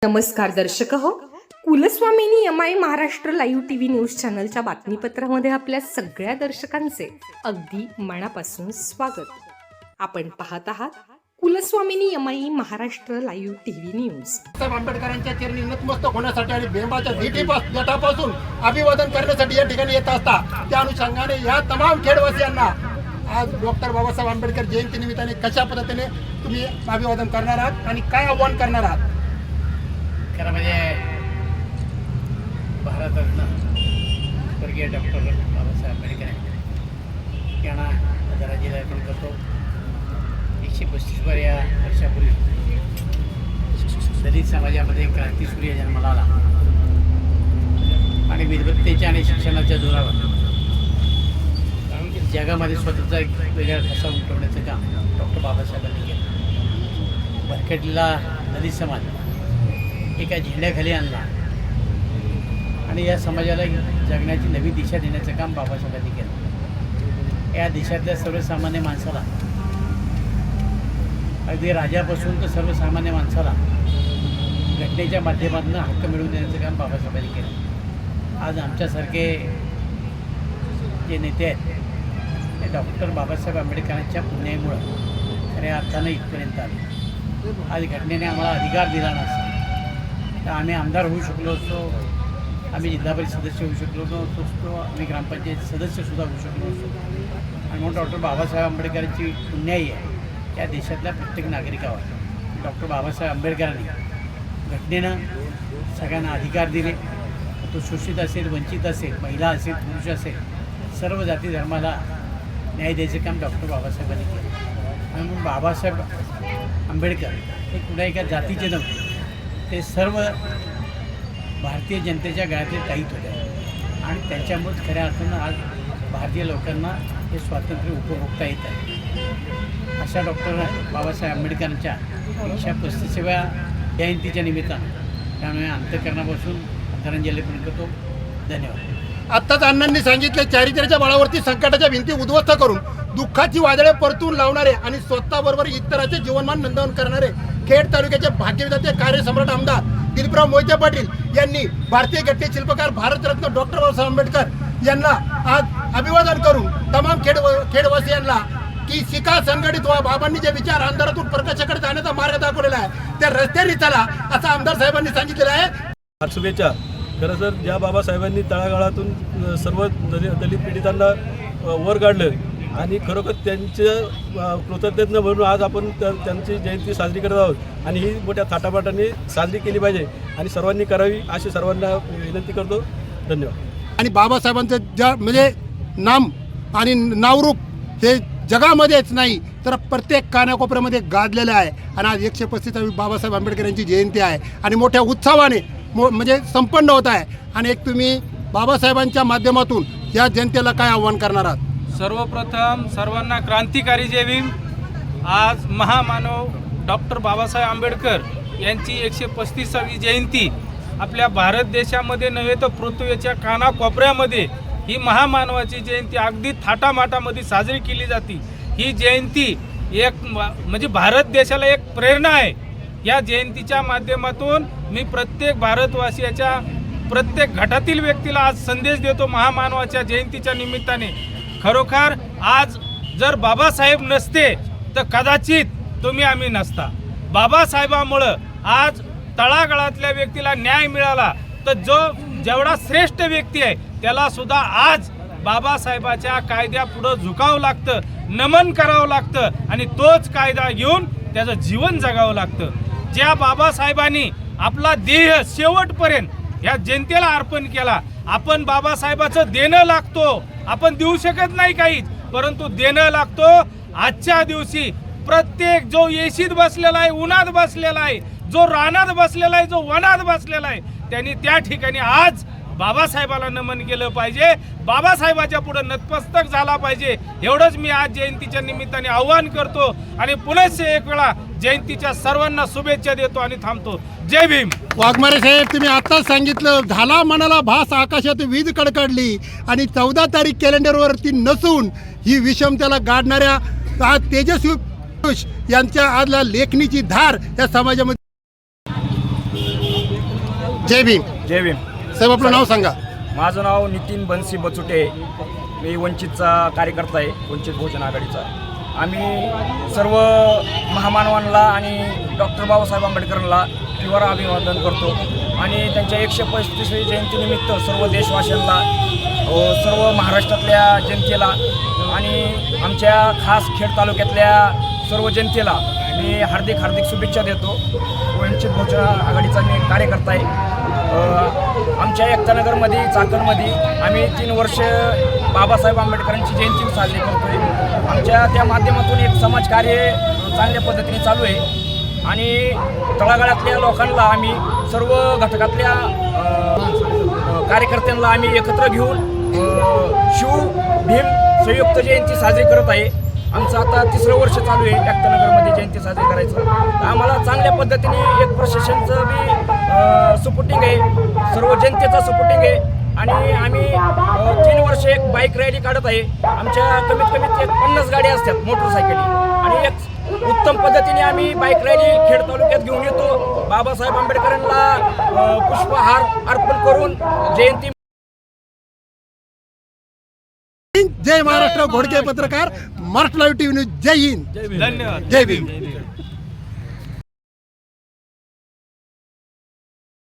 नमस्कार दर्शक हो, Kulswamini MI Maharashtra live TV news चॅनलच्या बातमीपत्रामध्ये आपल्या सगळ्या दर्शकांचे अगदी मनापासून स्वागत. आपण पाहत आहात Kulswamini MI Maharashtra live TV news. आंबेडकरांच्या चरणी नतमस्तक होण्यासाठी आणि बेंबाच्या गटापासून अभिवादन करण्यासाठी या ठिकाणी येत असता त्या अनुषंगाने या तमाम खेडवासियांना आज डॉक्टर बाबासाहेब आंबेडकर जयंती निमित्ताने कशा पद्धतीने तुम्ही अभिवादन करणार आहात आणि काय आव्हान करणार आहात? खरं म्हणजे भारतरत्न स्वर्गीय डॉक्टर बाबासाहेब आंबेडकर यांना आदरांजली अर्पण करतो. 135 वर्षापूर्वी दलित समाजामध्ये क्रांतीसूर्य जन्माला आला आणि विद्वत्तेच्या आणि शिक्षणाच्या जोरावर जगामध्ये स्वतःचा एक वेगळा ठसा उमटवण्याचं काम डॉक्टर बाबासाहेबांनी केलं. भरकटलेला दलित समाज एका झेंड्याखाली आणला आणि या समाजाला जगण्याची नवी दिशा देण्याचं काम बाबासाहेबांनी केलं. या देशातल्या सर्वसामान्य माणसाला, अगदी राजापासून तर सर्वसामान्य माणसाला घटनेच्या माध्यमातून हक्क मिळवून देण्याचं काम बाबासाहेबांनी केलं. आज आमच्यासारखे जे नेते आहेत ते डॉक्टर बाबासाहेब आंबेडकरांच्या पुण्यामुळं खऱ्या अर्थानं इथपर्यंत आले. आज घटनेने आम्हाला अधिकार दिला नसता तर आम्ही आमदार होऊ शकलो असतो, आम्ही जिल्हा परिषद सदस्य होऊ शकलो असतो, आम्ही ग्रामपंचायत सदस्यसुद्धा होऊ शकलो असतो. आणि म्हणून डॉक्टर बाबासाहेब आंबेडकरांची पुण्याई आहे या देशातल्या प्रत्येक नागरिकावर. डॉक्टर बाबासाहेब आंबेडकरांनी घटनेनं सगळ्यांना अधिकार दिले. तो शोषित असेल, वंचित असेल, महिला असेल, पुरुष असेल, सर्व जाती धर्माला न्याय द्यायचं काम डॉक्टर बाबासाहेबांनी केलं. आणि म्हणून बाबासाहेब आंबेडकर हे कुठल्या एका जातीचे नव्हते, ते सर्व भारतीय जनतेच्या गळ्यातले ताईत होते आणि त्यांच्यामुळेच खऱ्या अर्थानं आज भारतीय लोकांना हे स्वातंत्र्य उपभोगता येत आहे. अशा डॉक्टर बाबासाहेब आंबेडकरांच्या 135व्या जयंतीच्या निमित्तानं त्यामुळे अंतःकरणापासून आदरांजली अर्पण करतो. धन्यवाद. आत्ताच अण्णांनी सांगितले, चारित्र्याच्या बळावरती संकटाच्या भिंती उद्ध्वस्त करून दुःखाची वादळे परतून लावणारे आणि स्वतःबरोबर इतरांचे जीवनमान नंदन करणारे खेड तालुक्याचे भाग्यविधाते कार्यसम्राट आमदार दिलीपराव मोहिते पाटील यांनी भारतीय घटने शिल्पकार भारतरत्न डॉक्टर बाबासाहेब आंबेडकर यांना आज अभिवादन करून तमाम खेडवासियांना की शिका, संघटित व्हा, बाबांनी जे विचार अंधारातून प्रकाशाकडे जाण्याचा मार्ग दाखवलेला आहे त्या रस्त्याने चला असं आमदार साहेबांनी सांगितलेलं आहे. शुभेच्छा. खरं तर ज्या बाबासाहेबांनी तळागाळातून सर्व दलित पीडितांना वर काढलं आणि खरोखर त्यांच्या कृतज्ञता म्हणून आज आपण त्यांची जयंती साजरी करत आहोत आणि ही मोठ्या थाटामाटाने साजरी केली पाहिजे आणि सर्वांनी करावी अशी सर्वांना विनंती करतो. धन्यवाद. आणि बाबासाहेबांचं ज्या म्हणजे नाम आणि नावरूप हे जगामध्येच नाही तर प्रत्येक कानाकोपऱ्यामध्ये गाजलेलं आहे. आणि आज 135वी बाबासाहेब आंबेडकर यांची जयंती आहे आणि मोठ्या उत्सवाने म्हणजे संपन्न होत आहे. आणि एक तुम्ही बाबासाहेबांच्या माध्यमातून या जनतेला काय आव्हान करणार आहात? सर्वप्रथम सर्वांना क्रांतिकारी जय भीम. आज महामानव डॉक्टर बाबासाहेब आंबेडकर यांची 135वी जयंती आपल्या भारत देशामध्ये नव्हे तर पृथ्वीच्या कानाकोपऱ्यामध्ये ही महामानवाची जयंती अगदी थाटामाटामध्ये साजरी केली जाते. ही जयंती एक म्हणजे भारत देशाला एक प्रेरणा आहे. या जयंतीच्या माध्यमातून मी प्रत्येक भारतवासियाच्या प्रत्येक घटातील व्यक्तीला आज संदेश देतो. महामानवाच्या जयंतीच्या निमित्ताने खरोखर आज जर बाबासाहेब नसते तर कदाचित तुम्ही आम्ही नसता. बाबासाहेबामुळं आज तळागाळातल्या व्यक्तीला न्याय मिळाला. तर जेवढा श्रेष्ठ व्यक्ती आहे त्याला सुद्धा आज बाबासाहेबाच्या कायद्यापुढं झुकावं लागतं, नमन करावं लागतं आणि तोच कायदा घेऊन त्याचं जीवन जगावं लागतं. ज्या बाबासाहेबांनी आपला देह शेवटपर्यंत या जनतेला अर्पण केला, आपण बाबासाहेबाचं देणं लागतो. आपण देऊ शकत नाही काहीच, परंतु देणं लागतो. आजच्या दिवशी प्रत्येक जो येशीत बसलेला आहे, उन्हात बसलेला आहे, जो रानात बसलेला आहे, जो वनात बसलेला आहे, त्यांनी त्या ठिकाणी आज बाबासाहेबाला नमन केलं पाहिजे, बाबासाहेबाच्या पुढे नतमस्तक झाला पाहिजे. एवढंच मी आज जयंतीच्या निमित्ताने आव्हान करतो आणि पुनश्च एक वेळा जयंतीच्या सर्वांना शुभेच्छा देतो आणि थांबतो. जय भीम. वाघमारे साहेब, तुम्ही आताच सांगितलं, झाला मनाला भास, आकाशात वीज कडकडली आणि 14 तारीख कॅलेंडरवरती नसून ही विषमतेला गाडणाऱ्या तेजस्वी यांच्या आजला लेखणीची धार या समाजामध्ये जय भीम. जय भीम. साहेब आपलं नाव सांगा. माझं नाव नितीन बनसी बचुटे. मी वंचितचा कार्यकर्ता आहे, वंचित बहुजन आघाडीचा. आम्ही सर्व महामानवांना आणि डॉक्टर बाबासाहेब आंबेडकरांना तीव्र अभिवादन करतो आणि त्यांच्या 135वी जयंतीनिमित्त सर्व देशवासियांना, सर्व महाराष्ट्रातल्या जनतेला आणि आमच्या खास खेड तालुक्यातल्या सर्व जनतेला मी हार्दिक शुभेच्छा देतो. वंचित बहुजन आघाडीचा मी कार्यकर्ता आहे. आमच्या एकतानगरमध्ये, चाकणमध्ये आम्ही 3 वर्ष बाबासाहेब आंबेडकरांची जयंती साजरी करतो आहे. आमच्या त्या माध्यमातून एक समाजकार्य चांगल्या पद्धतीने चालू आहे आणि तळागाळातल्या लोकांना आम्ही सर्व घटकातल्या कार्यकर्त्यांना आम्ही एकत्र घेऊन शिव भीम संयुक्त जयंती साजरी करत आहे. आमचं आता 3रं वर्ष चालू आहे एकतानगरमध्ये जयंती साजरी करायचं. तर आम्हाला चांगल्या पद्धतीने एक प्रशासनचं बी सपोर्टिंग आहे, सर्व जनतेचा सपोर्टिंग आहे आणि आम्ही 3 वर्ष एक बाईक रॅली काढत आहे. आमच्या कमीत कमी 50 गाड्या असतात मोटरसायकली आणि एक उत्तम पद्धतीने आम्ही बाईक रॅली खेड तालुक्यात घेऊन येतो. बाबासाहेब आंबेडकरांना पुष्पहार अर्पण करून जयंती. जय महाराष्ट्र. घोडके पत्रकार, महाराष्ट्र लाईव्ह टीव्ही न्यूज. जय हिंद. धन्यवाद. जय भीम.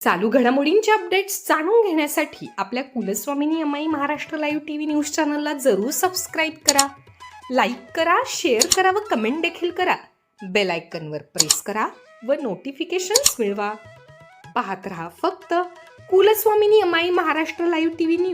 चालू घडामोडींचे अपडेट्स जाणून घेण्यासाठी आपल्या कुलस्वामिनी अमाई महाराष्ट्र लाईव्ह टीव्ही न्यूज चॅनलला जरूर सबस्क्राईब करा, लाईक करा, शेअर करा व कमेंट देखील करा. बेल आयकॉनवर प्रेस करा व नोटिफिकेशन्स मिळवा. पाहत रहा फक्त कुलस्वामिनी अमाई महाराष्ट्र लाईव्ह टीव्ही न्यूज.